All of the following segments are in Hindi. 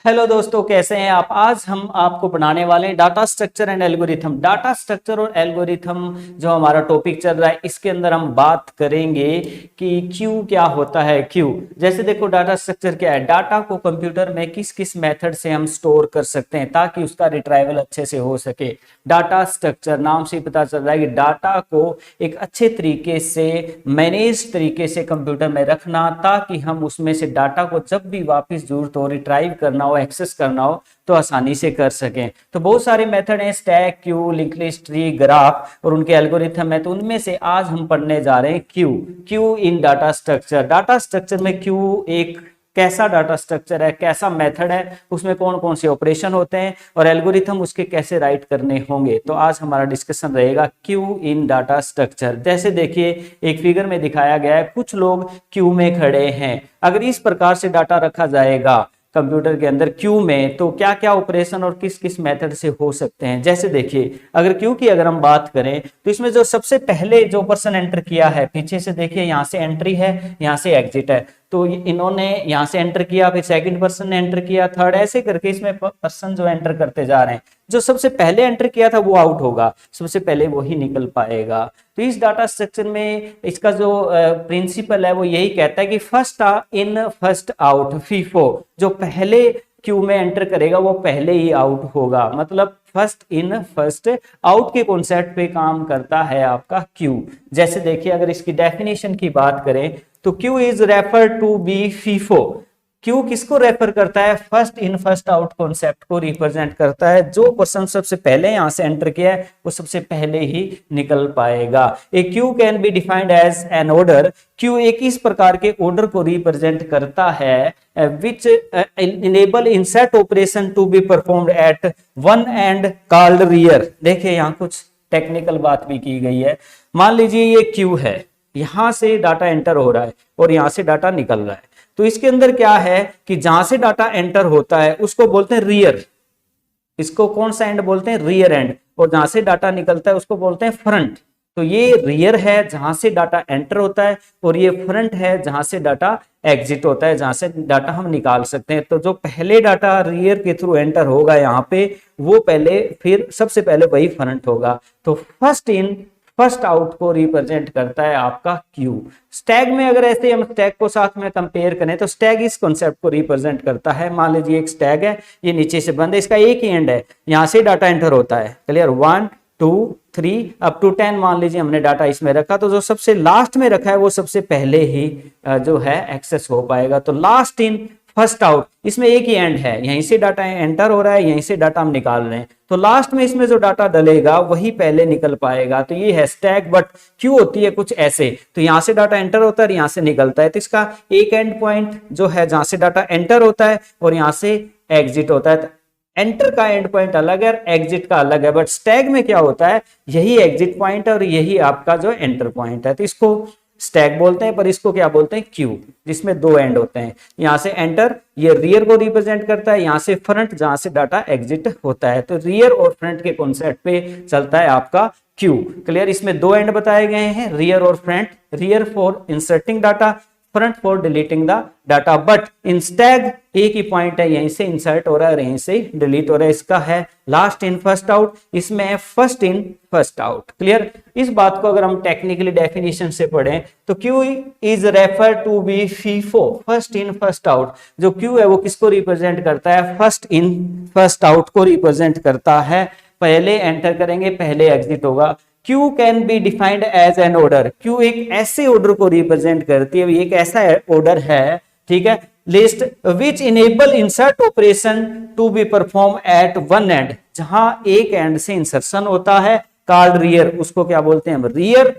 हेलो दोस्तों, कैसे हैं आप। आज हम आपको पढ़ाने वाले हैं data structure and algorithm. Data structure और एल्गोरिथम जो हमारा टॉपिक चल रहा है, इसके अंदर हम बात करेंगे कि क्यू क्या होता है। क्यू जैसे देखो, डाटा स्ट्रक्चर क्या है। डाटा को कंप्यूटर में किस किस मेथड से हम स्टोर कर सकते हैं ताकि उसका रिट्राइवल अच्छे से हो सके। डाटा स्ट्रक्चर नाम से पता चल रहा है कि डाटा को एक अच्छे तरीके से मैनेज तरीके से कंप्यूटर में रखना, ताकि हम उसमें से डाटा को जब भी वापस जरूरत हो, रिट्राइव करना हो, एक्सेस करना हो तो आसानी से कर सकें। तो बहुत सारे मेथड हैं, stack, Q, linked list, tree, graph और उनके एल्गोरिथम है। तो उनमें से आज हम पढ़ने जा रहे हैं Q. Q in data structure. Data structure में क्यू एक कैसा डाटा स्ट्रक्चर है, कैसा मेथड है, उसमें कौन कौन से ऑपरेशन होते हैं और एल्गोरिथम उसके कैसे राइट करने होंगे। तो आज हमारा डिस्कशन रहेगा क्यू इन डाटा स्ट्रक्चर। जैसे देखिए, एक फिगर में दिखाया गया है, कुछ लोग क्यू में खड़े हैं। अगर इस प्रकार से डाटा रखा जाएगा कंप्यूटर के अंदर क्यू में, तो क्या क्या ऑपरेशन और किस किस मेथड से हो सकते हैं। जैसे देखिए, अगर क्यू की अगर हम बात करें तो इसमें जो सबसे पहले जो पर्सन एंटर किया है, पीछे से देखिए, यहाँ से एंट्री है, यहाँ से एग्जिट है। तो इन्होंने यहाँ से एंटर किया, फिर सेकंड पर्सन ने एंटर किया, थर्ड, ऐसे करके इसमें पर्सन जो एंटर करते जा रहे हैं। जो सबसे पहले एंटर किया था वो आउट होगा, सबसे पहले वो ही निकल पाएगा। तो इस डाटा स्ट्रक्चर में इसका जो प्रिंसिपल है वो यही कहता है कि first in first out, FIFO. जो पहले क्यू में एंटर करेगा वो पहले ही आउट होगा, मतलब फर्स्ट इन फर्स्ट आउट के कॉन्सेप्ट पे काम करता है आपका क्यू। जैसे देखिए, अगर इसकी डेफिनेशन की बात करें तो queue is refer to be FIFO. Queue किसको रेफर करता है? First in first out concept को रिप्रेजेंट करता है। जो पर्सन सबसे पहले यहां से एंटर किया है वो सबसे पहले ही निकल पाएगा। A queue can be defined as an order. Queue एक इस प्रकार के ऑर्डर को रिप्रेजेंट करता है which enable insert operation to be performed at one end called rear। देखिए, यहाँ कुछ टेक्निकल बात भी की गई है। मान लीजिए ये क्यू है, यहां से डाटा एंटर हो रहा है और यहां से डाटा निकल रहा है। तो इसके अंदर क्या है कि जहां से डाटा एंटर होता है उसको बोलते हैं रियर। इसको कौन सा एंड बोलते हैं? Rear and. और जहां से डाटा निकलता है उसको बोलते हैं फ्रंट। तो ये रियर है जहां से डाटा एंटर होता है, और ये फ्रंट है जहां से डाटा एग्जिट होता है, जहां से डाटा हम निकाल सकते हैं। तो जो पहले डाटा रियर के थ्रू एंटर होगा यहाँ पे, वो पहले, फिर सबसे पहले वही फ्रंट होगा। तो फर्स्ट इन फर्स्ट आउट को रिप्रेजेंट करता है आपका क्यू। स्टैग में अगर ऐसे हम स्टैग को साथ में कंपेयर करें तो स्टैग इस कॉन्सेप्ट को रिप्रेजेंट करता है। मान लीजिए एक स्टैग है, ये नीचे से बंद है, इसका एक ही एंड है, यहां से डाटा एंटर होता है। क्लियर? 1 2 3 अप टू 10 मान लीजिए हमने डाटा इसमें रखा, तो जो सबसे लास्ट में रखा है वो सबसे पहले ही जो है एक्सेस हो पाएगा। तो लास्ट इन फर्स्ट आउट, इसमें एक ही एंड है, यहीं से डाटा एंटर हो रहा है, यहीं से डाटा हम निकाल रहे हैं। तो लास्ट में इसमें जो डाटा डलेगा वही पहले निकल पाएगा। तो ये है स्टैक। बट क्यू होती है कुछ ऐसे, तो यहां से डाटा एंटर होता है, यहां से निकलता है। तो इसका एक एंड पॉइंट जो है जहां से डाटा एंटर होता है और यहां से एग्जिट होता है। एंटर का एंड पॉइंट अलग है, एग्जिट का अलग है। बट स्टैग में क्या होता है, यही एग्जिट पॉइंट है और यही आपका जो एंटर पॉइंट है। तो इसको स्टैक बोलते हैं, पर इसको क्या बोलते हैं? क्यू, जिसमें दो एंड होते हैं। यहां से एंटर, ये रियर को रिप्रेजेंट करता है, यहां से फ्रंट जहां से डाटा एग्जिट होता है। तो रियर और फ्रंट के कॉन्सेप्ट पे चलता है आपका क्यू। क्लियर? इसमें दो एंड बताए गए हैं, रियर और front. Rear for inserting data, front for deleting the data. But in Stag एक ही पॉइंट है, यहीं से इंसर्ट हो रहा है, यहीं से डिलीट हो रहा है। इसका है लास्ट इन फर्स्ट आउट, इसमें है first in first out. Clear? इस बात को अगर हम टेक्निकली डेफिनेशन से पढ़ें तो queue is refer to be FIFO, first in first out. जो क्यू है वो किसको रिप्रेजेंट करता है? फर्स्ट इन फर्स्ट आउट को रिप्रेजेंट करता है। पहले एंटर करेंगे, पहले एग्जिट होगा। Queue can be defined as an order. Queue एक ऐसे ऑर्डर को रिप्रेजेंट करती है, एक ऐसा ऑर्डर है, ठीक है, list which enable insert operation to be perform at one end. जहां एक एंड से इंसर्शन होता है, कॉल्ड रियर, उसको क्या बोलते हैं? Rear.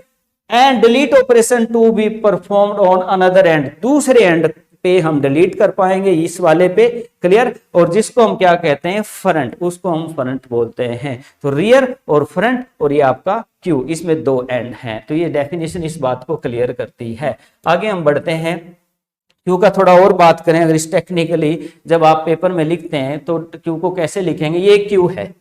End delete operation to be performed on another end, दूसरे एंड पे हम डिलीट कर पाएंगे, इस वाले पे। क्लियर? और जिसको हम क्या कहते हैं? फ्रंट, उसको हम फ्रंट बोलते हैं। तो रियर और फ्रंट, और ये आपका क्यू, इसमें दो एंड हैं। तो ये डेफिनेशन इस बात को क्लियर करती है। आगे हम बढ़ते हैं। क्यू का थोड़ा और बात करें, अगर इस टेक्निकली जब आप पेपर में लिखते हैं तो क्यू को कैसे लिखेंगे? ये क्यू है,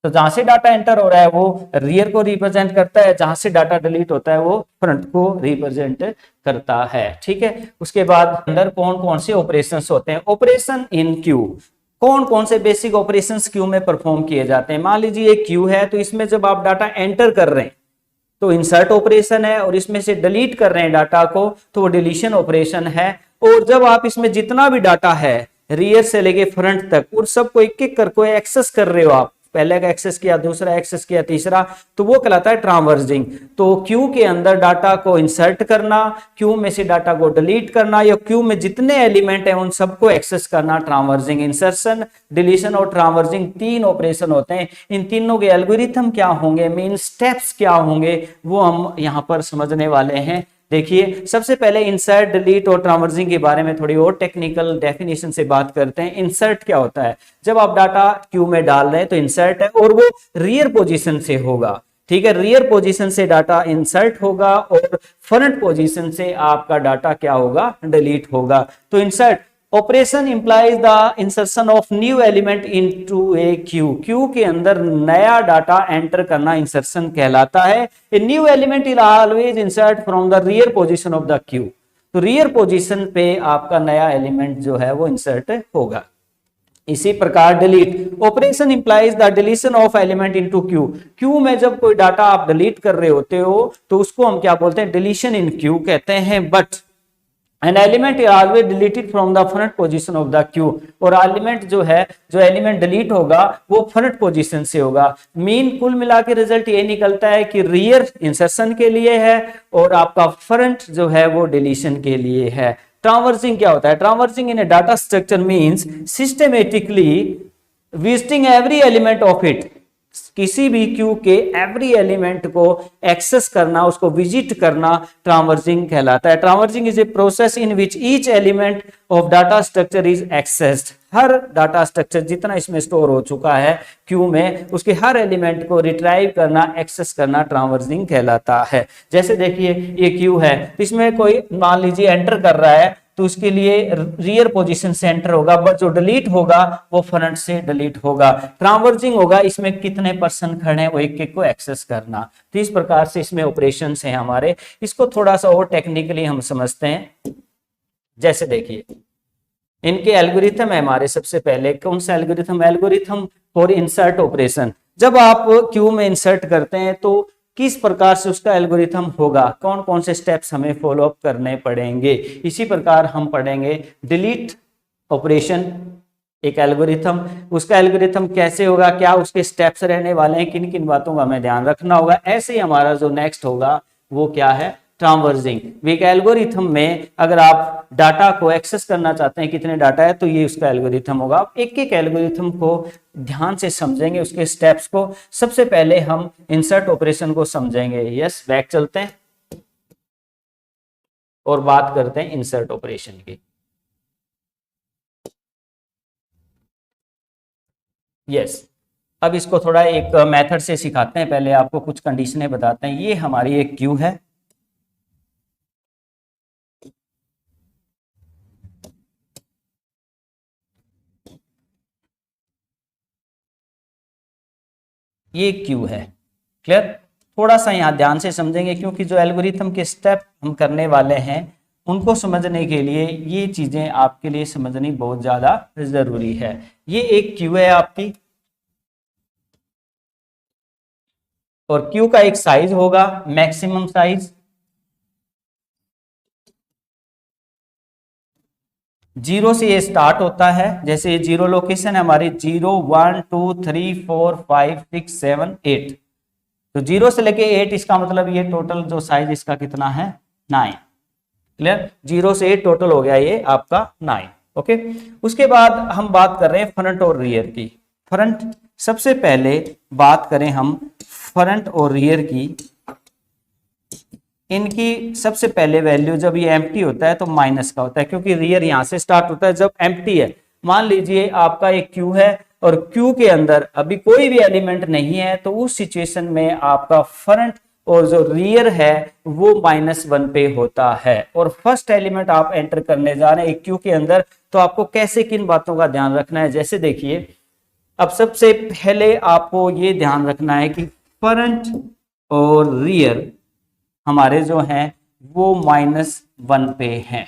तो जहां से डाटा एंटर हो रहा है वो रियर को रिप्रेजेंट करता है, जहां से डाटा डिलीट होता है वो फ्रंट को रिप्रेजेंट करता है। ठीक है? उसके बाद अंदर कौन कौन से ऑपरेशंस होते हैं? ऑपरेशन इन क्यू, कौन कौन से बेसिक ऑपरेशंस क्यू में परफॉर्म किए जाते हैं। मान लीजिए एक क्यू है, तो इसमें जब आप डाटा एंटर कर रहे हैं तो इंसर्ट ऑपरेशन है, और इसमें से डिलीट कर रहे हैं डाटा को तो वो डिलीशन ऑपरेशन है। और जब आप इसमें जितना भी डाटा है रियर से लेके फ्रंट तक उन सबको एक एक करके एक्सेस कर रहे हो आप, पहले का एक्सेस किया, दूसरा एक्सेस किया, तीसरा, तो वो कहलाता है ट्रांवर्जिंग। तो क्यू के अंदर डाटा को इंसर्ट करना, क्यू में से डाटा को डिलीट करना, या क्यू में जितने एलिमेंट हैं उन सबको एक्सेस करना ट्रांवर्जिंग। इंसर्शन, डिलीशन और ट्रांवर्जिंग तीन ऑपरेशन होते हैं। इन तीनों के एल्गोरिथम क्या होंगे, मेन स्टेप्स क्या होंगे, वो हम यहां पर समझने वाले हैं। देखिए, सबसे पहले इंसर्ट, डिलीट और ट्रांवर्जिंग के बारे में थोड़ी और टेक्निकल डेफिनेशन से बात करते हैं। इंसर्ट क्या होता है, जब आप डाटा क्यू में डाल रहे हैं तो इंसर्ट है, और वो रियर पोजीशन से होगा। ठीक है, रियर पोजीशन से डाटा इंसर्ट होगा और फ्रंट पोजीशन से आपका डाटा क्या होगा, डिलीट होगा। तो insert operation implies the insertion of new element into A Q. Q के अंदर नया डाटा एंटर करना इंसर्शन कहलाता है। A new element is always insert from the rear position of the Q. तो रियर पोजीशन पे आपका नया एलिमेंट जो है वो इंसर्ट होगा। इसी प्रकार delete operation implies the deletion of element into Q. Q में जब कोई डाटा आप डिलीट कर रहे होते हो तो उसको हम क्या बोलते हैं, डिलीशन इन क्यू कहते हैं। But an element is always deleted from the front position of the Q. और एलिमेंट जो है, जो एलिमेंट डिलीट होगा वो फ्रंट पोजीशन से होगा। मीन कुल मिला के रिजल्ट ये निकलता है कि रियर इंसर्शन के लिए है और आपका फ्रंट जो है वो डिलीशन के लिए है। ट्रांवर्सिंग क्या होता है, traversing in a data structure means systematically visiting every element of it. किसी भी क्यू के एवरी एलिमेंट को एक्सेस करना, उसको विजिट करना ट्रांवर्सिंग कहलाता है। Traversing is a process in which each element of data structure is accessed. हर डाटा स्ट्रक्चर जितना इसमें स्टोर हो चुका है क्यू में, उसके हर एलिमेंट को रिट्राइव करना, एक्सेस करना ट्रांवर्सिंग कहलाता है। जैसे देखिए ये क्यू है, इसमें कोई मान लीजिए एंटर कर रहा है तो उसके लिए रियर पोजीशन से एंटर होगा, बट जो डिलीट होगा वो फ्रंट से डिलीट होगा। ट्रांवर्सिंग होगा, इसमें कितने पर्सन खड़े हैं वो एक एक को एक्सेस करना। तो इस प्रकार से इसमें ऑपरेशंस हैं हमारे। इसको थोड़ा सा और टेक्निकली हम समझते हैं। जैसे देखिए इनके एल्गोरिथम है हमारे। सबसे पहले कौन सा algorithm, algorithm for insert operation. जब आप क्यू में इंसर्ट करते हैं तो किस प्रकार से उसका एल्गोरिथम होगा, कौन कौन से स्टेप्स हमें फॉलो अप करने पड़ेंगे। इसी प्रकार हम पढ़ेंगे डिलीट ऑपरेशन, एक एल्गोरिथम, उसका एल्गोरिथम कैसे होगा, क्या उसके स्टेप्स रहने वाले हैं, किन किन बातों का हमें ध्यान रखना होगा। ऐसे ही हमारा जो नेक्स्ट होगा वो क्या है, ट्रांवर्सिंग। एक एल्गोरिथम में अगर आप डाटा को एक्सेस करना चाहते हैं, कितने डाटा है, तो ये उसका एल्गोरिथम होगा। एक एक एल्गोरिथम को ध्यान से समझेंगे, उसके स्टेप्स को। सबसे पहले हम इंसर्ट ऑपरेशन को समझेंगे। यस, बैक चलते हैं और बात करते हैं इंसर्ट ऑपरेशन की। यस, अब इसको थोड़ा एक मेथड से सिखाते हैं। पहले आपको कुछ कंडीशनें बताते हैं। ये हमारी एक क्यू है, ये क्यू है। क्लियर, थोड़ा सा यहाँ ध्यान से समझेंगे क्योंकि जो एल्गोरिथम के स्टेप हम करने वाले हैं उनको समझने के लिए ये चीजें आपके लिए समझनी बहुत ज्यादा जरूरी है। ये एक क्यू है आपकी, और क्यू का एक साइज होगा मैक्सिमम साइज, 0 से ये स्टार्ट होता है। जैसे ये 0 लोकेशन है हमारी, 0 1 2 3 4 5 6 7 8। तो 0 से लेके 8, इसका मतलब ये टोटल जो साइज इसका कितना है, 9। क्लियर, 0 से 8 टोटल हो गया ये आपका 9। ओके, उसके बाद हम बात कर रहे हैं फ्रंट और रियर की। फ्रंट, सबसे पहले बात करें हम फ्रंट और रियर की। इनकी सबसे पहले वैल्यू जब ये एम्प्टी होता है तो माइनस का होता है, क्योंकि रियर यहां से स्टार्ट होता है जब एम्प्टी है। मान लीजिए आपका एक क्यू है और क्यू के अंदर अभी कोई भी एलिमेंट नहीं है, तो उस सिचुएशन में आपका फ्रंट और जो रियर है वो -1 पे होता है। और फर्स्ट एलिमेंट आप एंटर करने जा रहे हैं एक क्यू के अंदर, तो आपको कैसे किन बातों का ध्यान रखना है। जैसे देखिए, अब सबसे पहले आपको ये ध्यान रखना है कि फ्रंट और रियर हमारे जो हैं वो -1 पे हैं।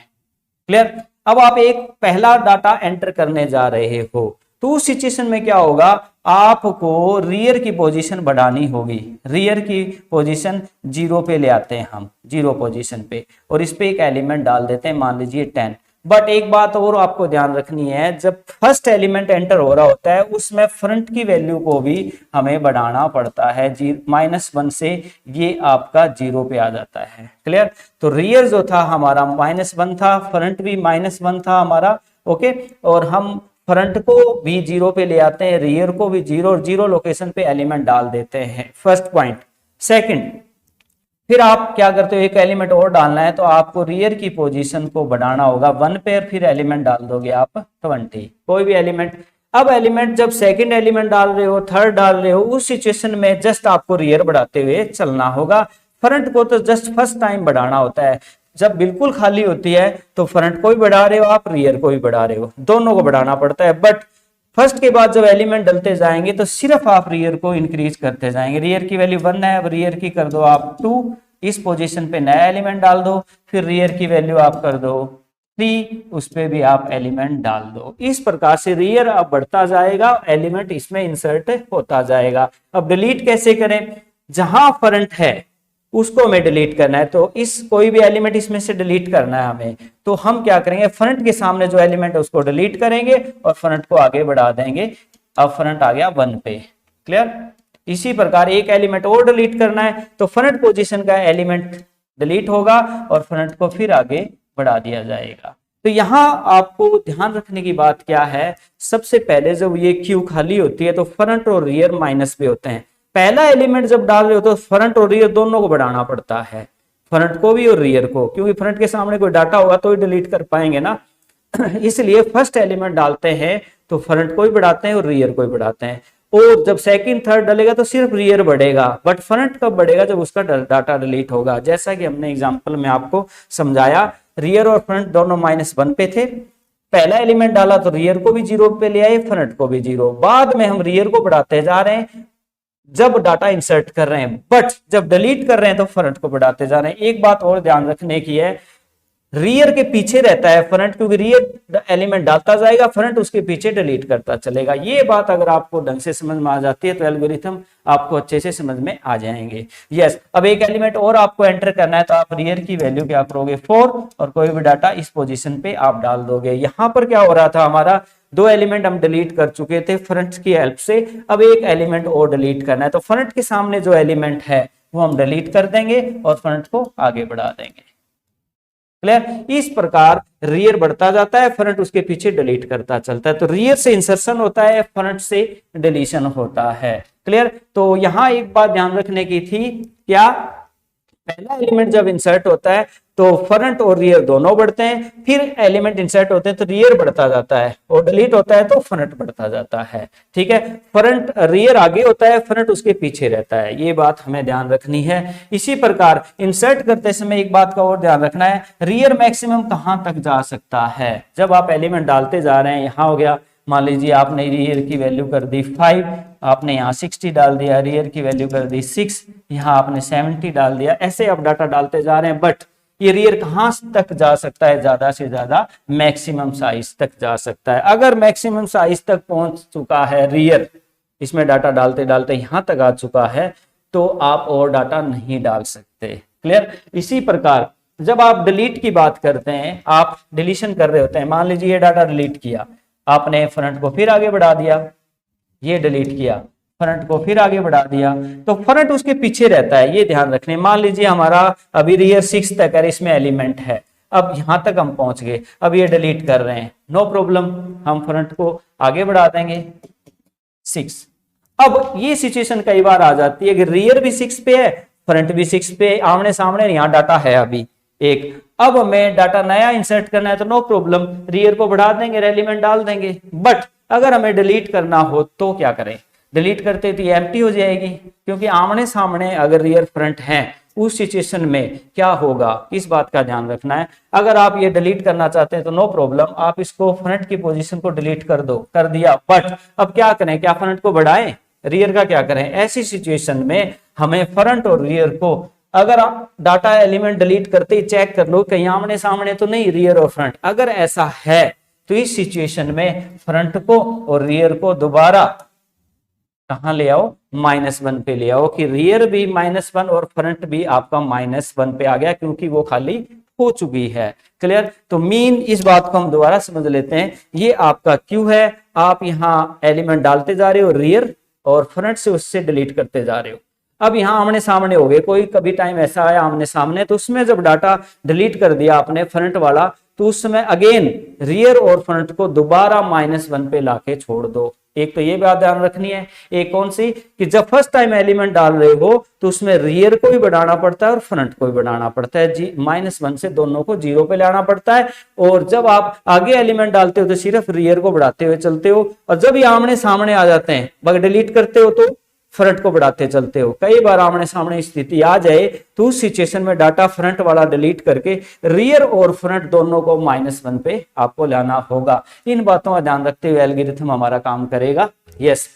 क्लियर, अब आप एक पहला डाटा एंटर करने जा रहे हो, तो उस सिचुएशन में क्या होगा, आपको रियर की पोजीशन बढ़ानी होगी। रियर की पोजीशन 0 पे ले आते हैं हम, 0 पोजीशन पे, और इस पे एक एलिमेंट डाल देते हैं, मान लीजिए 10। बट एक बात और आपको ध्यान रखनी है, जब फर्स्ट एलिमेंट एंटर हो रहा होता है उसमें फ्रंट की वैल्यू को भी हमें बढ़ाना पड़ता है। -1 से ये आपका 0 पे आ जाता है। क्लियर? तो रियर जो था हमारा -1 था, फ्रंट भी -1 था हमारा। ओके, और हम फ्रंट को भी 0 पे ले आते हैं, रियर को भी 0 लोकेशन पे एलिमेंट डाल देते हैं। First point. सेकंड, फिर आप क्या करते हो, एक एलिमेंट और डालना है तो आपको रियर की पोजीशन को बढ़ाना होगा 1 पे, फिर एलिमेंट डाल दोगे आप 20, कोई भी एलिमेंट। अब एलिमेंट जब सेकंड एलिमेंट डाल रहे हो, थर्ड डाल रहे हो, उस सिचुएशन में जस्ट आपको रियर बढ़ाते हुए चलना होगा। फ्रंट को तो जस्ट फर्स्ट टाइम बढ़ाना होता है। जब बिल्कुल खाली होती है तो फ्रंट को भी बढ़ा रहे हो आप, रियर को भी बढ़ा रहे हो, दोनों को बढ़ाना पड़ता है। बट फर्स्ट के बाद जब एलिमेंट डलते जाएंगे तो सिर्फ आप रियर को इंक्रीज करते जाएंगे। रियर की वैल्यू 1 है, अब रियर की कर दो आप 2, इस पोजीशन पे नया एलिमेंट डाल दो, फिर रियर की वैल्यू आप कर दो 3, उस पे भी आप एलिमेंट डाल दो। इस प्रकार से रियर अब बढ़ता जाएगा, एलिमेंट इसमें इंसर्ट होता जाएगा। अब डिलीट कैसे करें, जहां फ्रंट है उसको हमें डिलीट करना है, तो इस कोई भी एलिमेंट इसमें से डिलीट करना है हमें, तो हम क्या करेंगे, फ्रंट के सामने जो एलिमेंट है उसको डिलीट करेंगे और फ्रंट को आगे बढ़ा देंगे। अब फ्रंट आ गया 1 पे। क्लियर? इसी प्रकार एक एलिमेंट और डिलीट करना है तो फ्रंट पोजीशन का एलिमेंट डिलीट होगा और फ्रंट को फिर आगे बढ़ा दिया जाएगा। तो यहां आपको ध्यान रखने की बात क्या है, सबसे पहले जब ये क्यू खाली होती है तो फ्रंट और रियर माइनस पे होते हैं। पहला एलिमेंट जब डाल रहे हो तो फ्रंट और रियर दोनों को बढ़ाना पड़ता है, फ्रंट को भी और रियर को, क्योंकि फ्रंट के सामने कोई डाटा होगा तो ही डिलीट कर पाएंगे ना। इसलिए फर्स्ट एलिमेंट डालते हैं तो फ्रंट को भी बढ़ाते हैं और रियर को भी बढ़ाते हैं। और जब सेकंड थर्ड डलेगा तो सिर्फ रियर बढ़ेगा, बट फ्रंट कब बढ़ेगा, जब उसका डाटा डिलीट होगा। जैसा कि हमने एग्जांपल में आपको समझाया, रियर और फ्रंट दोनों -1 पे थे। पहला एलिमेंट डाला तो रियर को भी 0 पे ले आए, फ्रंट को भी 0। बाद में हम रियर को बढ़ाते जा रहे हैं जब डाटा इंसर्ट कर रहे हैं, बट जब डिलीट कर रहे हैं तो फ्रंट को बढ़ाते जा रहे हैं। एक बात और ध्यान रखने की है, रियर के पीछे रहता है फ्रंट, क्योंकि रियर एलिमेंट डालता जाएगा, फ्रंट उसके पीछे डिलीट करता चलेगा। ये बात अगर आपको ढंग से समझ में आ जाती है तो एल्गोरिथम आपको अच्छे से समझ में आ जाएंगे। यस, अब एक एलिमेंट और आपको एंटर करना है तो आप रियर की वैल्यू क्या करोगे 4, और कोई भी डाटा इस पोजीशन पे आप डाल दोगे। यहां पर क्या हो रहा था, हमारा 2 एलिमेंट हम डिलीट कर चुके थे फ्रंट की हेल्प से, अब एक एलिमेंट और डिलीट करना है तो फ्रंट के सामने जो एलिमेंट है वो हम डिलीट कर देंगे और फ्रंट को आगे बढ़ा देंगे। क्लियर? इस प्रकार रियर बढ़ता जाता है, फ्रंट उसके पीछे डिलीट करता चलता है। तो रियर से इंसर्शन होता है, फ्रंट से डिलीशन होता है। क्लियर? तो यहां एक बात ध्यान रखने की थी, क्या, पहला एलिमेंट जब इंसर्ट होता है तो फ्रंट और रियर दोनों बढ़ते हैं, फिर एलिमेंट इंसर्ट होते हैं तो रियर बढ़ता जाता है, और डिलीट होता है तो फ्रंट बढ़ता जाता है। ठीक है? फ्रंट रियर आगे होता है, फ्रंट उसके पीछे रहता है, ये बात हमें ध्यान रखनी है। इसी प्रकार इंसर्ट करते समय एक बात का और ध्यान रखना है, रियर मैक्सिमम कहां तक जा सकता है। जब आप एलिमेंट डालते जा रहे हैं, यहां हो गया, मान लीजिए आपने रियर की वैल्यू कर दी 5, आपने यहाँ 60 डाल दिया, रियर की वैल्यू कर दी 6, यहाँ आपने 70 डाल दिया, ऐसे आप डाटा डालते जा रहे हैं। बट ये रियर कहां तक जा सकता है, ज्यादा से ज्यादा मैक्सिमम साइज तक जा सकता है। अगर मैक्सिमम साइज तक पहुंच चुका है रियर, इसमें डाटा डालते डालते यहां तक आ चुका है, तो आप और डाटा नहीं डाल सकते। क्लियर? इसी प्रकार जब आप डिलीट की बात करते हैं, आप डिलीशन कर रहे होते हैं, मान लीजिए ये डाटा डिलीट किया आपने, फ्रंट को फिर आगे बढ़ा दिया, ये डिलीट किया, फ्रंट को फिर आगे बढ़ा दिया, तो फ्रंट उसके पीछे रहता है, ये ध्यान रखने। मान लीजिए हमारा अभी रियर 6 तक है, इसमें एलिमेंट है, अब यहां तक हम पहुंच गए, अब ये डिलीट कर रहे हैं, नो प्रॉब्लम, हम फ्रंट को आगे बढ़ा देंगे 6। अब ये सिचुएशन कई बार आ जाती है कि रियर भी 6 पे है, फ्रंट भी 6 पे, आमने सामने, यहाँ डाटा है अभी एक, अब हमें डाटा नया इंसर्ट करना है तो नो प्रॉब्लम, रियर को बढ़ा देंगे, एलिमेंट डाल देंगे। बट अगर हमें डिलीट करना हो तो क्या करें, डिलीट करते तो ये एम्प्टी हो जाएगी, क्योंकि आमने सामने अगर रियर फ्रंट हैं, उस सिचुएशन में क्या होगा, इस बात का ध्यान रखना है। अगर आप ये डिलीट करना चाहते हैं तो नो प्रॉब्लम, आप इसको फ्रंट की पोजीशन को डिलीट कर दो, कर दिया। बट अब क्या करें, क्या फ्रंट को बढ़ाएं, रियर का क्या करें? ऐसी सिचुएशन में हमें फ्रंट और रियर को, अगर आप डाटा एलिमेंट डिलीट करते ही चेक कर लो कहीं आमने सामने तो नहीं रियर और फ्रंट, अगर ऐसा है तो इस सिचुएशन में फ्रंट को और रियर को दोबारा कहां ले आओ, -1 पे ले आओ, कि रियर भी -1 और फ्रंट भी आपका -1 पे आ गया क्योंकि वो खाली हो चुकी है। क्लियर? तो मीन इस बात को हम दोबारा समझ लेते हैं। ये आपका क्यू है, आप यहां एलिमेंट डालते जा रहे हो रियर और फ्रंट से उससे डिलीट करते जा रहे हो। अब यहां आमने सामने हो गए, कोई कभी टाइम ऐसा आया आमने सामने, तो उसमें जब डाटा डिलीट कर दिया आपने फ्रंट वाला, तो उस समय अगेन रियर और फ्रंट को दोबारा -1 पे लाके छोड़ दो। एक तो ये बात ध्यान रखनी है। एक कौन सी, कि जब फर्स्ट टाइम एलिमेंट डाल रहे हो तो उसमें रियर को भी बढ़ाना पड़ता है और फ्रंट को भी बढ़ाना पड़ता है। -1 से दोनों को 0 पे लाना पड़ता है। और जब आप आगे एलिमेंट डालते हो तो सिर्फ रियर को बढ़ाते हुए चलते हो, और जब ये आमने सामने आ जाते हैं, बग डिलीट करते हो तो फ्रंट को बढ़ाते चलते हो। कई बार आमने सामने स्थिति आ जाए तो उस सिचुएशन में डाटा फ्रंट वाला डिलीट करके रियर और फ्रंट दोनों को -1 पे आपको लाना होगा। इन बातों का ध्यान रखते हुए एल्गोरिथम हमारा काम करेगा। यस,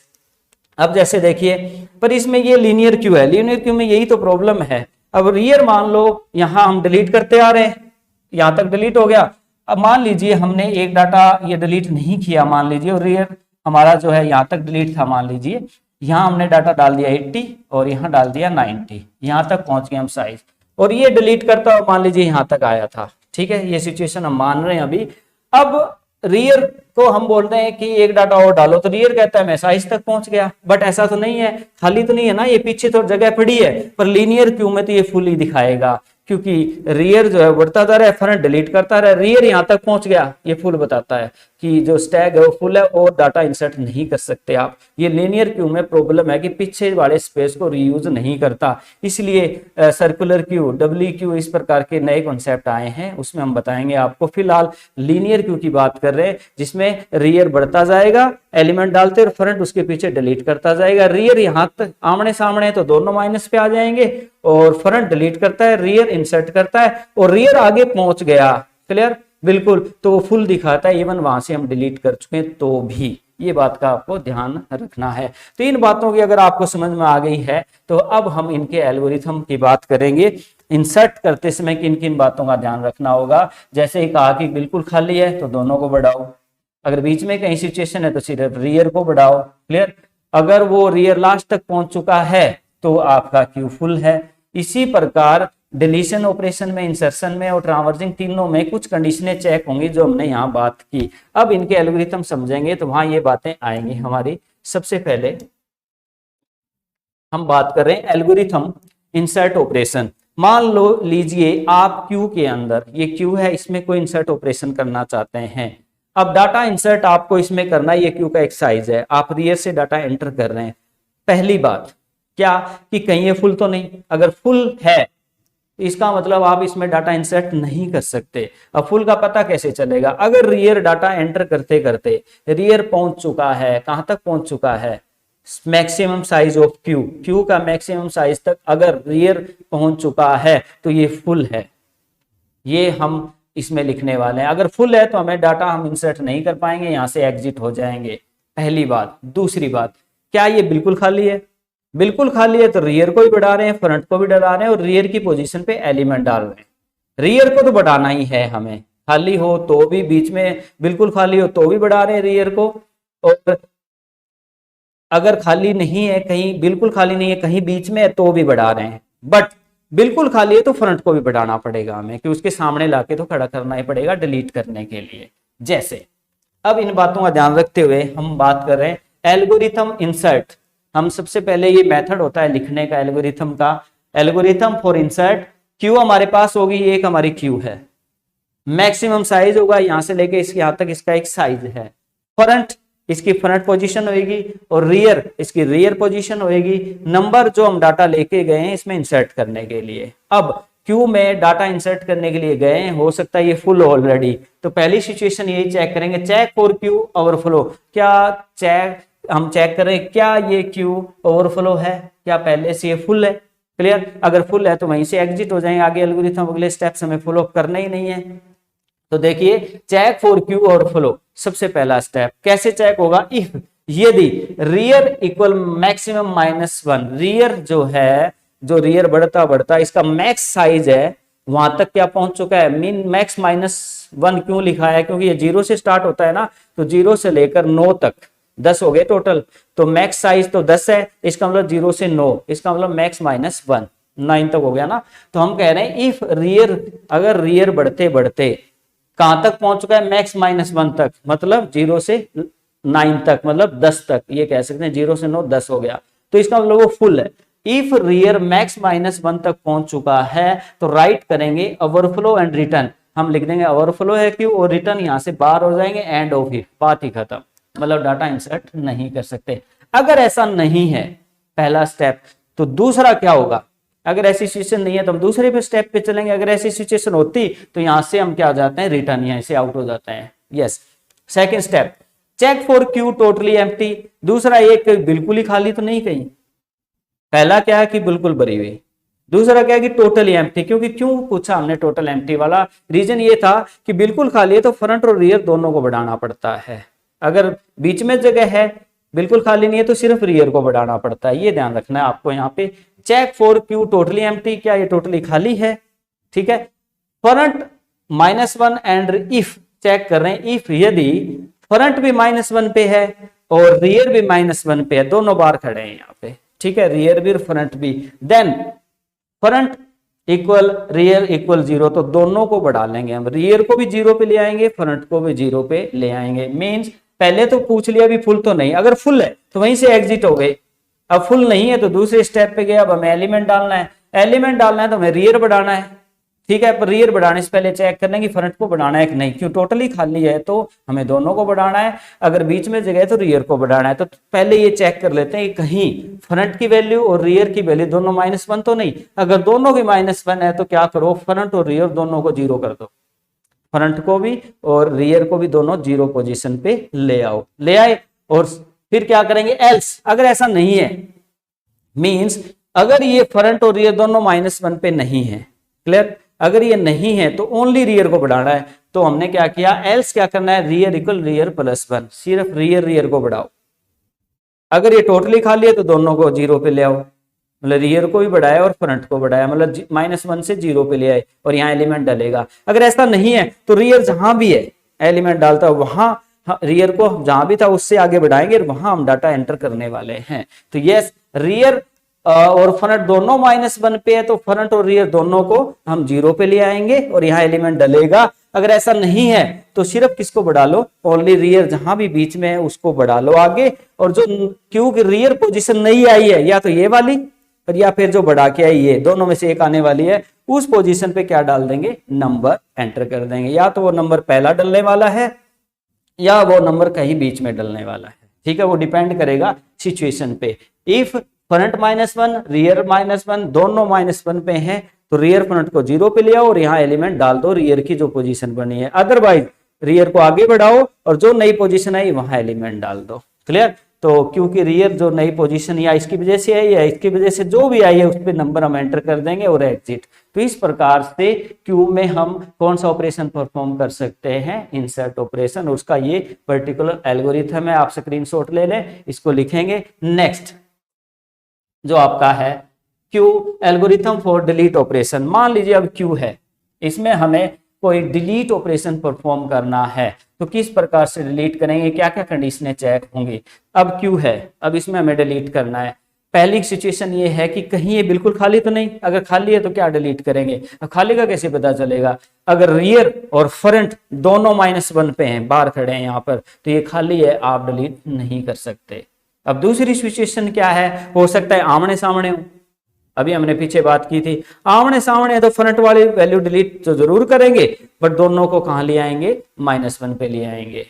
अब जैसे देखिए, पर इसमें ये लीनियर क्यू है, लीनियर क्यू में यही तो प्रॉब्लम है। अब रियर मान लो यहां हम डिलीट करते आ रहे हैं, यहां तक डिलीट हो गया। अब मान लीजिए हमने एक डाटा ये डिलीट नहीं किया, मान लीजिए, और रियर हमारा जो है यहां तक डिलीट था, मान लीजिए यहां हमने डाटा डाल दिया 80 और यहां डाल दिया 90, यहां तक पहुंच गए हम साइज, और ये डिलीट करता मान लीजिए यहां तक आया था। ठीक है, ये सिचुएशन हम मान रहे हैं अभी। अब रियर को हम बोल रहे हैं कि एक डाटा और डालो, तो रियर कहता है मैं साइज तक पहुंच गया, बट ऐसा तो नहीं है, खाली तो नहीं है ना, ये पीछे तो जगह पड़ी है। पर लीनियर क्यू में तो ये फुल ही दिखाएगा, क्योंकि रियर जो है बढ़ता जा रहा है, फ्रंट डिलीट करता रहा, रियर यहां तक पहुंच गया, ये फुल बताता है कि जो स्टैक है वो फुल है और डाटा इंसर्ट नहीं कर सकते आप। ये लीनियर क्यू में प्रॉब्लम है कि पीछे वाले स्पेस को रीयूज नहीं करता, इसलिए सर्कुलर क्यू, डब्ल्यू क्यू, इस प्रकार के नए कॉन्सेप्ट आए हैं, उसमें हम बताएंगे आपको। फिलहाल लीनियर क्यू की बात कर रहे हैं, जिसमें रियर बढ़ता जाएगा, एलिमेंट डालते और फ्रंट उसके पीछे डिलीट करता जाएगा। रियर यहां तक आमने सामने है तो दोनों माइनस पे आ जाएंगे, और फ्रंट डिलीट करता है, रियर इंसर्ट करता है, और रियर आगे पहुंच गया। क्लियर? बिल्कुल, तो वो फुल दिखाता है, इवन वहां से हम डिलीट कर चुके हैं तो भी। ये बात का आपको ध्यान रखना है। तो इन बातों की अगर आपको समझ में आ गई है तो अब हम इनके एल्गोरिथम की बात करेंगे। इंसर्ट करते समय किन किन बातों का ध्यान रखना होगा। जैसे ही कहा कि बिल्कुल खाली है तो दोनों को बढ़ाओ, अगर बीच में कहीं सिचुएशन है तो सिर्फ रियर को बढ़ाओ। क्लियर? अगर वो रियर लास्ट तक पहुंच चुका है तो आपका क्यू फुल है। इसी प्रकार डिलीशन ऑपरेशन में, इंसर्शन में और ट्रांवर्सिंग, तीनों में कुछ कंडीशनें चेक होंगी जो हमने यहाँ बात की। अब इनके एल्गोरिथम समझेंगे तो वहां ये बातें आएंगी हमारी। सबसे पहले हम बात कर रहे हैं एल्गोरिथम इंसर्ट ऑपरेशन। मान लो लीजिए आप क्यू के अंदर, ये क्यू है, इसमें कोई इंसर्ट ऑपरेशन करना चाहते हैं। अब डाटा इंसर्ट आपको इसमें करना है, ये क्यू का एक साइज है, आप रियर से डाटा एंटर कर रहे हैं। पहली बात क्या कि कहीं ये फुल तो नहीं, अगर फुल है इसका मतलब आप इसमें डाटा इंसर्ट नहीं कर सकते। अब फुल का पता कैसे चलेगा? अगर रियर डाटा एंटर करते करते रियर पहुंच चुका है, कहां तक पहुंच चुका है? Maximum size of Q, Q का मैक्सिमम साइज तक अगर रियर पहुंच चुका है तो ये फुल है। ये हम इसमें लिखने वाले हैं। अगर फुल है तो हमें डाटा हम इंसर्ट नहीं कर पाएंगे, यहां से एग्जिट हो जाएंगे। पहली बात। दूसरी बात, क्या ये बिल्कुल खाली है? बिल्कुल खाली है तो रियर को भी बढ़ा रहे हैं, फ्रंट को भी बढ़ा रहे हैं, और रियर की पोजीशन पे एलिमेंट डाल रहे हैं। रियर को तो बढ़ाना ही है हमें, खाली हो तो भी, बीच में बिल्कुल खाली हो तो भी बढ़ा रहे हैं रियर को, और अगर खाली नहीं है, कहीं बिल्कुल खाली नहीं है, कहीं बीच में है तो भी बढ़ा रहे हैं। बट बिल्कुल खाली है तो फ्रंट को भी बढ़ाना पड़ेगा हमें, कि उसके सामने लाके तो खड़ा करना ही पड़ेगा डिलीट करने के लिए। जैसे अब इन बातों का ध्यान रखते हुए हम बात कर रहे हैं एल्गोरिथम इंसर्ट। हम सबसे पहले, ये मेथड होता है लिखने का एल्गोरिथम का, एल्गोरिथम फॉर इंसर्ट। क्यू हमारे पास होगी, एक हमारी क्यू है, मैक्सिमम साइज होगा यहां से लेके इसके यहां तक, इसका एक साइज है। फ्रंट, इसकी फ्रंट पोजीशन होगी, और रियर इसकी रियर पोजीशन होगी। नंबर जो हम डाटा लेके गए हैं इसमें इंसर्ट करने के लिए। अब क्यू में डाटा इंसर्ट करने के लिए गए, हो सकता है ये फुल ऑलरेडी, तो पहली सिचुएशन यही चेक करेंगे, चेक फॉर क्यू ओवरफ्लो। क्या हम चेक करें क्या ये क्यू ओवरफ्लो है, क्या पहले से ये फुल है? क्लियर? अगर फुल है तो वहीं से एग्जिट हो जाएंगे, आगे एल्गोरिथम अगले स्टेप्स हमें फॉलो करना ही नहीं है। तो देखिए, चेक फॉर क्यू ओवरफ्लो सबसे पहला स्टेप। कैसे चेक होगा? इफ यदि रियर इक्वल मैक्सिमम -1, रियर जो है, जो रियर बढ़ता बढ़ता इसका मैक्स साइज है वहां तक क्या पहुंच चुका है, मीन मैक्स -1 क्यों लिखा है, क्योंकि ये 0 से स्टार्ट होता है ना, तो 0 से लेकर 9 तक 10 हो गए टोटल, तो मैक्स साइज तो 10 है, इसका मतलब 0 से 9, इसका मतलब मैक्स -1 9 तक हो गया ना। तो हम कह रहे हैं इफ रियर, अगर रियर बढ़ते बढ़ते कहां तक पहुंच चुका है, मैक्स -1 तक, मतलब 0 से 9 तक, मतलब 10 तक, ये कह सकते हैं 0 से 9 10 हो गया, तो इसका मतलब वो फुल है। इफ रियर मैक्स -1 तक पहुंच चुका है तो राइट करेंगे ओवरफ्लो एंड रिटर्न, हम लिख देंगे ओवरफ्लो है क्यों, और रिटर्न यहां से बाहर हो जाएंगे, एंड ऑफ ही, बात ही खत्म, मतलब डाटा इंसर्ट नहीं कर सकते। अगर ऐसा नहीं है पहला स्टेप, तो दूसरा क्या होगा, अगर ऐसी सिचुएशन नहीं है तो हम दूसरे पे स्टेप पे चलेंगे, अगर ऐसी सिचुएशन होती तो यहां से हम क्या हो जाते हैं, रिटर्न, यहां से आउट हो जाते हैं। Yes, second step, check for queue totally empty, दूसरा एक बिल्कुल ही खाली तो नहीं कहीं, पहला क्या है कि बिल्कुल भरी हुई, दूसरा क्या है कि टोटली एम्प्टी, क्योंकि क्यों पूछा हमने टोटल एम्प्टी वाला, रीजन ये था कि बिल्कुल खाली है तो फ्रंट और रियर दोनों को बढ़ाना पड़ता है, अगर बीच में जगह है बिल्कुल खाली नहीं है तो सिर्फ रियर को बढ़ाना पड़ता है, ये ध्यान रखना है आपको यहाँ पे। Check for queue totally empty, क्या ये टोटली खाली है, ठीक है। फ्रंट -1 एंड इफ चेक कर रहे हैं, इफ यदि फ्रंट भी -1 पे है और रियर भी -1 पे है, दोनों बार खड़े हैं यहाँ पे, ठीक है, रियर भी और फ्रंट भी, then front equal rear equal 0, तो दोनों को बढ़ा लेंगे हम, रियर को भी 0 पे ले आएंगे, फ्रंट को भी 0 पे ले आएंगे। मींस पहले तो पूछ लिया भी फुल तो नहीं, अगर फुल है तो वहीं से एग्जिट हो गए, अब फुल नहीं है तो दूसरे स्टेप पे गए, अब हमें एलिमेंट डालना है, एलिमेंट डालना है तो हमें रियर बढ़ाना है, ठीक है, पर रियर बढ़ाने से पहले चेक करना है कि फ्रंट को बढ़ाना है कि नहीं, क्यों टोटली खाली है तो हमें दोनों को बढ़ाना है, अगर बीच में जगह है तो रियर को बढ़ाना है। तो पहले ये चेक कर लेते हैं कि कहीं फ्रंट की वैल्यू और रियर की वैल्यू दोनों -1 तो नहीं, अगर दोनों की -1 है तो क्या करो, फ्रंट और रियर दोनों को 0 कर दो, फ्रंट को भी और रियर को भी दोनों 0 पोजीशन पे ले आओ, ले आए, और फिर क्या करेंगे, एल्स, अगर ऐसा नहीं है, मींस अगर ये फ्रंट और रियर दोनों -1 पे नहीं है, क्लियर, अगर ये नहीं है तो ओनली रियर को बढ़ाना है, तो हमने क्या किया, एल्स क्या करना है, रियर इक्वल रियर +1, सिर्फ रियर को बढ़ाओ, अगर ये टोटली खाली है तो दोनों को 0 पे ले आओ, मतलब रियर को भी बढ़ाया और फ्रंट को बढ़ाया, मतलब -1 से 0 पे ले आए और यहाँ एलिमेंट डालेगा। अगर ऐसा नहीं है तो रियर जहां भी है एलिमेंट डालता है वहां रियर को जहां भी था उससे आगे बढ़ाएंगे और वहां हम डाटा एंटर करने वाले हैं। तो यस, रियर और फ्रंट दोनों -1 पे है तो फ्रंट और रियर दोनों को हम 0 पे ले आएंगे और यहाँ एलिमेंट डलेगा। अगर ऐसा नहीं है तो सिर्फ किसको बढ़ा लो, ओनली रियर जहां भी बीच में है उसको बढ़ा लो आगे, और जो क्यू की रियर पोजीशन नहीं आई है, या तो ये वाली और या फिर जो बढ़ा के आई है, दोनों में से एक आने वाली है, उस पोजीशन पे क्या डाल देंगे, नंबर एंटर कर देंगे, या तो वो नंबर पहला डलने वाला है या वो नंबर कहीं बीच में डलने वाला है, ठीक है, वो डिपेंड करेगा सिचुएशन पे। इफ फ्रंट -1 रियर -1 दोनों -1 पे हैं तो रियर फ्रंट को 0 पे ले आओ और यहाँ एलिमेंट डाल दो रियर की जो पोजीशन बनी है, अदरवाइज रियर को आगे बढ़ाओ और जो नई पोजीशन आई वहां एलिमेंट डाल दो, क्लियर। तो क्योंकि रियर जो नई पोजीशन या इसकी वजह से आई है, इसकी वजह से जो भी आई है उस पर नंबर हम एंटर कर देंगे और एग्जिट। तो इस प्रकार से क्यू में हम कौन सा ऑपरेशन परफॉर्म कर सकते हैं, इंसर्ट ऑपरेशन, उसका ये पर्टिकुलर एल्गोरिथम है। आप स्क्रीनशॉट ले लें, इसको लिखेंगे। नेक्स्ट जो आपका है Q algorithm for delete operation. मान लीजिए अब क्यू है, इसमें हमें कोई डिलीट ऑपरेशन परफॉर्म करना है, तो किस प्रकार से डिलीट करेंगे, क्या क्या कंडीशनें चेक होंगी। अब क्यू है, अब इसमें हमें डिलीट करना है। पहली सिचुएशन ये है कि कहीं ये बिल्कुल खाली तो नहीं, अगर खाली है तो क्या डिलीट करेंगे। अब खाली का कैसे पता चलेगा, अगर रियर और फ्रंट दोनों -1 पे हैं, बाहर खड़े हैं यहाँ पर, तो ये खाली है, आप डिलीट नहीं कर सकते। अब दूसरी सिचुएशन क्या है, हो सकता है आमने सामने हो, अभी हमने पीछे बात की थी, आमने सामने है तो फ्रंट वाली वैल्यू डिलीट तो जरूर करेंगे, बट दोनों को कहां ले आएंगे, -1 पे ले आएंगे।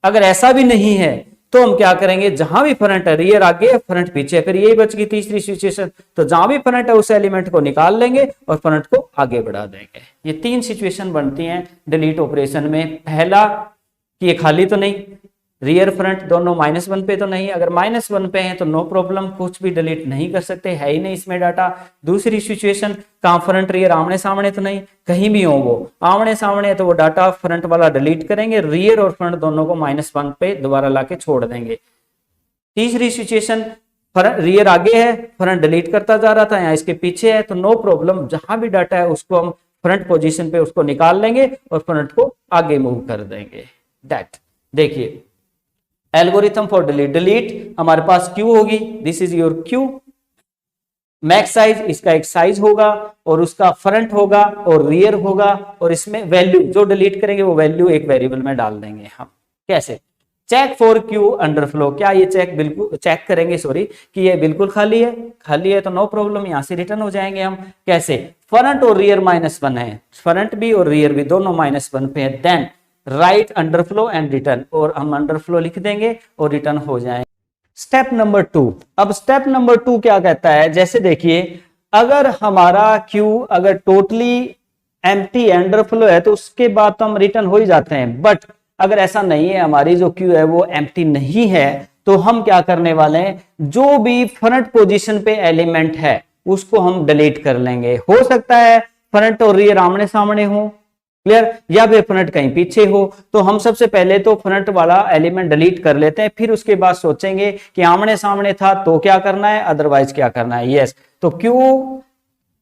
अगर ऐसा भी नहीं है तो हम क्या करेंगे, जहां भी फ्रंट है, रियर आगे फ्रंट पीछे, फिर यही बच गई तीसरी सिचुएशन, तो जहां भी फ्रंट है उस एलिमेंट को निकाल लेंगे और फ्रंट को आगे बढ़ा देंगे। ये 3 सिचुएशन बनती हैं डिलीट ऑपरेशन में। पहला कि ये खाली तो नहीं, रियर फ्रंट दोनों -1 पे तो नहीं, अगर -1 पे हैं तो नो प्रॉब्लम, कुछ भी डिलीट नहीं कर सकते, है ही नहीं इसमें डाटा। दूसरी सिचुएशन, कहाँ फ्रंट रियर आमने सामने तो नहीं, कहीं भी हो वो आमने सामने है तो वो डाटा फ्रंट वाला डिलीट करेंगे, रियर और फ्रंट दोनों को -1 पे दोबारा लाके छोड़ देंगे। तीसरी सिचुएशन, रियर आगे है, फ्रंट डिलीट करता जा रहा था, यहाँ इसके पीछे है, तो नो प्रॉब्लम, जहां भी डाटा है उसको हम फ्रंट पोजीशन पे उसको निकाल लेंगे और फ्रंट को आगे मूव कर देंगे। दैट देखिए एल्गोरिथम फॉर डिलीट हमारे पास क्यू होगी, this is your Q, max size इसका एक साइज होगा और उसका फ्रंट होगा और रियर होगा और इसमें वैल्यू जो डिलीट करेंगे वो वैल्यू एक वेरिएबल में डाल देंगे हम। कैसे? चेक फॉर क्यू अंडरफ्लो, क्या ये चेक बिल्कुल चेक करेंगे सॉरी कि ये बिल्कुल खाली है, खाली है तो नो प्रॉब्लम, यहां से रिटर्न हो जाएंगे हम। कैसे? फ्रंट और रियर -1 है, फ्रंट भी और रियर भी दोनों -1 पे है, then write underflow and return, और हम अंडरफ्लो लिख देंगे और रिटर्न हो जाएंगे। स्टेप नंबर 2, अब स्टेप नंबर 2 क्या कहता है, जैसे देखिए अगर हमारा क्यू अगर टोटली एम्प्टी अंडरफ्लो है तो उसके बाद तो हम रिटर्न हो ही जाते हैं, बट अगर ऐसा नहीं है, हमारी जो क्यू है वो एम्प्टी नहीं है, तो हम क्या करने वाले हैं, जो भी फ्रंट पोजीशन पे एलिमेंट है उसको हम डिलीट कर लेंगे। हो सकता है फ्रंट और रियर आमने सामने हो, क्लियर, या फिर फ्रंट कहीं पीछे हो, तो हम सबसे पहले तो फ्रंट वाला एलिमेंट डिलीट कर लेते हैं, फिर उसके बाद सोचेंगे कि आमने सामने था तो क्या करना है, अदरवाइज क्या करना है। यस, तो क्यू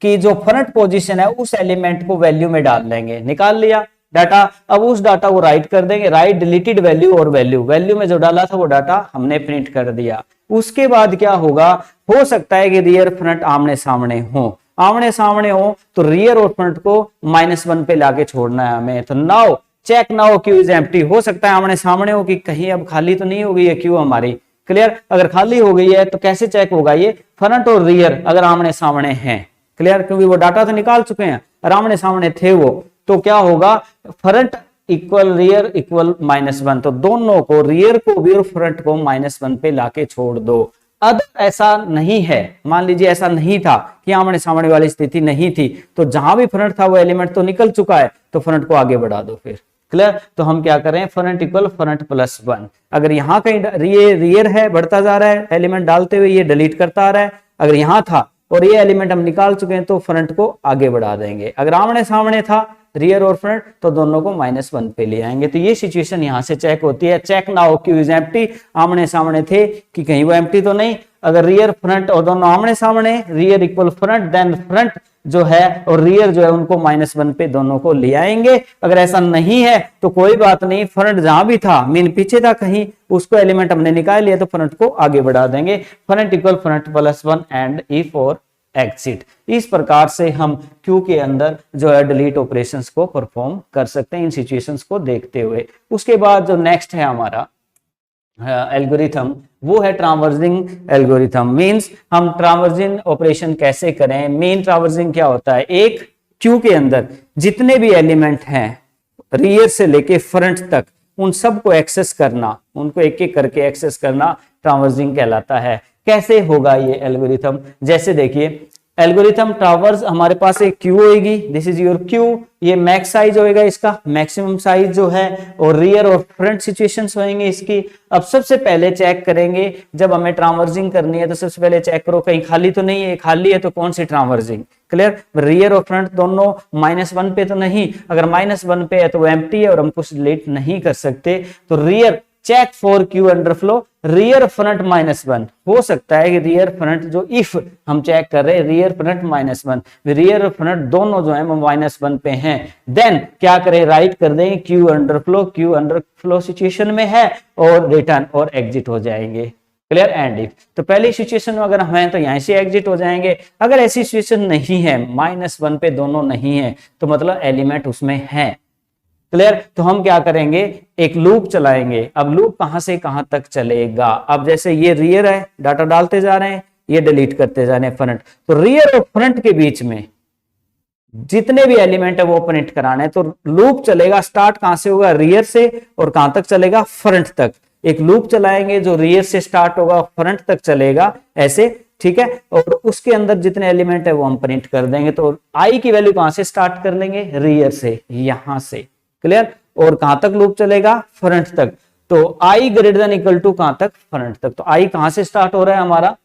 की जो फ्रंट पोजीशन है उस एलिमेंट को वैल्यू में डाल लेंगे, निकाल लिया डाटा। अब उस डाटा को राइट कर देंगे, राइट डिलीटेड वैल्यू और वैल्यू में जो डाला था वो डाटा हमने प्रिंट कर दिया। उसके बाद क्या होगा, हो सकता है कि रियर फ्रंट आमने सामने हो, आमने सामने हो तो रियर और फ्रंट को -1 पे लाके छोड़ना है हमें। तो now check now queue is empty, हो सकता है आमने सामने हो कि कहीं अब खाली तो नहीं हो गई है क्यू हमारी, क्लियर। अगर खाली हो गई है तो कैसे चेक होगा, ये फ्रंट और रियर अगर आमने सामने हैं, क्लियर, क्योंकि वो डाटा तो निकाल चुके हैं और आमने सामने थे वो, तो क्या होगा, फ्रंट इक्वल रियर इक्वल -1, तो दोनों को, रियर को भी और फ्रंट को -1 पे लाके छोड़ दो। अगर ऐसा नहीं है, मान लीजिए ऐसा नहीं था कि आमने सामने वाली स्थिति नहीं थी, तो जहां भी फ्रंट था वो एलिमेंट तो निकल चुका है, तो फ्रंट को आगे बढ़ा दो फिर, क्लियर। तो हम क्या करें, फ्रंट इक्वल फ्रंट +1, अगर यहाँ कहीं रियर है बढ़ता जा रहा है, एलिमेंट डालते हुए ये डिलीट करता आ रहा है, अगर यहाँ था और ये एलिमेंट हम निकाल चुके हैं तो फ्रंट को आगे बढ़ा देंगे। अगर आमने सामने था रियर और फ्रंट तो दोनों को -1 पे ले आएंगे। तो ये सिचुएशन यहां से चेक होती है, check now queue is empty, आमने सामने थे कि कहीं वो एम्प्टी तो नहीं। अगर रियर फ्रंट और दोनों आमने सामने, rear equal front, then front जो है और रियर जो है उनको -1 पे दोनों को ले आएंगे। अगर ऐसा नहीं है तो कोई बात नहीं, फ्रंट जहां भी था, मीन पीछे था कहीं, उसको एलिमेंट हमने निकाल लिया तो फ्रंट को आगे बढ़ा देंगे, front equal front +1 and E for exit. इस प्रकार से हम क्यू के अंदर जो है डिलीट ऑपरेशंस को परफॉर्म कर सकते हैं इन सिचुएशंस को देखते हुए। उसके बाद जो नेक्स्ट है हमारा एल्गोरिथम, वो है ट्रांवर्जिंग एल्गोरिथम। मींस हम ट्रांवर्जिंग ऑपरेशन कैसे करें। मेन ट्रांवर्जिंग क्या होता है, एक क्यू के अंदर जितने भी एलिमेंट हैं रियर से लेके फ्रंट तक, उन सबको एक्सेस करना, उनको एक एक करके एक्सेस करना ट्रांवर्जिंग कहलाता है। कैसे होगा ये एल्गोरिथम, जैसे देखिए एल्गोरिथम ट्रावर्स, हमारे पास एक क्यू होगी, दिस इज योर क्यू, ये मैक्स साइज होएगा इसका, मैक्सिमम साइज जो है, और रियर और फ्रंट सिचुएशंस होंगे इसकी। अब सबसे पहले चेक करेंगे, जब हमें ट्रांवर्जिंग करनी है तो सबसे पहले चेक करो कहीं खाली तो नहीं है, खाली है तो कौन सी ट्रांवर्जिंग, क्लियर। रियर और फ्रंट दोनों -1 पे तो नहीं, अगर -1 पे है तो वो एम्प्टी है और हम कुछ डिलीट नहीं कर सकते। तो rear check for queue underflow, rear front -1, हो सकता है कि रियर फ्रंट जो इफ हम चेक कर रहे हैं रियर फ्रंट -1, रियर फ्रंट दोनों जो है वो -1 पे हैं, देन क्या करें, राइट कर देंगे क्यू अंडरफ्लो सिचुएशन में है और रिटर्न और एग्जिट हो जाएंगे, क्लियर। एंड इफ, तो पहली सिचुएशन में अगर हम हैं तो यहां से एग्जिट हो जाएंगे। अगर ऐसी सिचुएशन नहीं है, -1 पे दोनों नहीं है, तो मतलब एलिमेंट उसमें है, क्लियर। तो हम क्या करेंगे, एक लूप चलाएंगे। अब लूप कहां से कहां तक चलेगा, अब जैसे ये रियर है, डाटा डालते जा रहे हैं, ये डिलीट करते जा रहे हैं फ्रंट, तो रियर और फ्रंट के बीच में जितने भी एलिमेंट है वो प्रिंट कराने हैं। तो लूप चलेगा, स्टार्ट कहां से होगा, रियर से, और कहां तक चलेगा, फ्रंट तक। एक लूप चलाएंगे जो रियर से स्टार्ट होगा फ्रंट तक चलेगा, ऐसे, ठीक है। और उसके अंदर जितने एलिमेंट है वो हम प्रिंट कर देंगे। तो आई की वैल्यू कहां से स्टार्ट कर लेंगे, रियर से, यहां से, क्लियर। और कहां तक लूप चलेगा, फ्रंट तक। तो i greater than equal to कहां तक, फ्रंट तक। तो i कहां से स्टार्ट हो रहा है हमारा,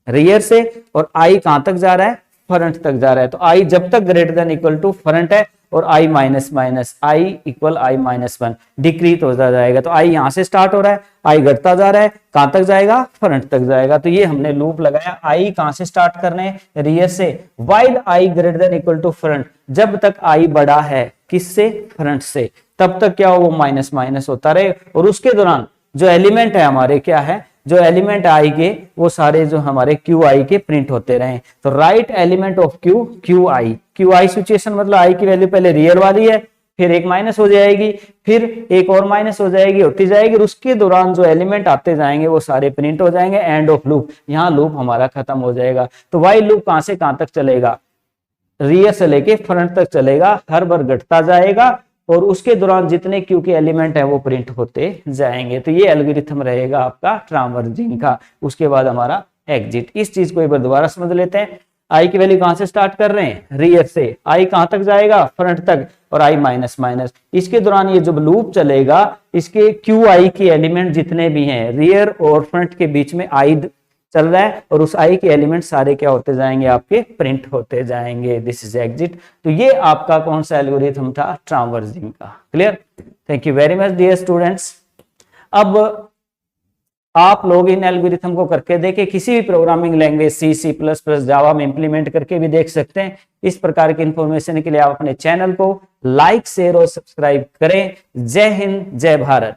रियर से, और i कहां तक जा रहा है, फ्रंट तक जा रहा है, तो आई जब तक greater than equal to front है और i minus minus i equal i minus one decrease होता जाएगा। तो आई यहां से स्टार्ट हो रहा है, आई घटता जा रहा है, कहां तक जाएगा, फ्रंट तक जाएगा। तो ये हमने लूप लगाया, आई कहां से स्टार्ट करने, रियर से, while i greater than equal to front, जब तक आई बड़ा है किससे, फ्रंट से, तब तक क्या हो, वो माइनस माइनस होता रहे। और उसके दौरान जो एलिमेंट है हमारे क्या है, जो एलिमेंट आई के वो सारे जो हमारे क्यू आई के प्रिंट होते रहे। तो right element of Q, Q I situation मतलब आई की वैल्यू पहले रियल वाली है, फिर एक माइनस हो जाएगी, फिर एक और माइनस हो जाएगी, होती जाएगी, और उसके दौरान जो एलिमेंट आते जाएंगे वो सारे प्रिंट हो जाएंगे। एंड ऑफ लूप, यहाँ लूप हमारा खत्म हो जाएगा। तो वाइल लूप कहां से कहां तक चलेगा, रियर से लेके फ्रंट तक चलेगा, हर बार घटता जाएगा और उसके दौरान जितने क्यू के एलिमेंट है वो प्रिंट होते जाएंगे। तो ये एल्गोरिथम रहेगा आपका ट्रांवर्जिंग का। उसके बाद हमारा एग्जिट। इस चीज को एक बार दोबारा समझ लेते हैं। आई की वैल्यू कहां से स्टार्ट कर रहे हैं, रियर से, आई कहां तक जाएगा, फ्रंट तक, और आई माइनस माइनस। इसके दौरान ये जब लूप चलेगा, इसके क्यू आई के एलिमेंट जितने भी हैं रियर और फ्रंट के बीच में आई चल रहा है और उस आई के एलिमेंट सारे क्या होते जाएंगे, आपके प्रिंट होते जाएंगे। This is exit. तो ये आपका कौन सा एल्गोरिथम था, ट्रांवर्जिंग का। Clear, thank you very much dear students. अब आप लोग इन एल्गोरिथम को करके देखें, किसी भी programming language C, C plus plus, Java में इंप्लीमेंट करके भी देख सकते हैं। इस प्रकार की इंफॉर्मेशन के लिए आप अपने चैनल को लाइक, शेयर और सब्सक्राइब करें। जय हिंद, जय भारत।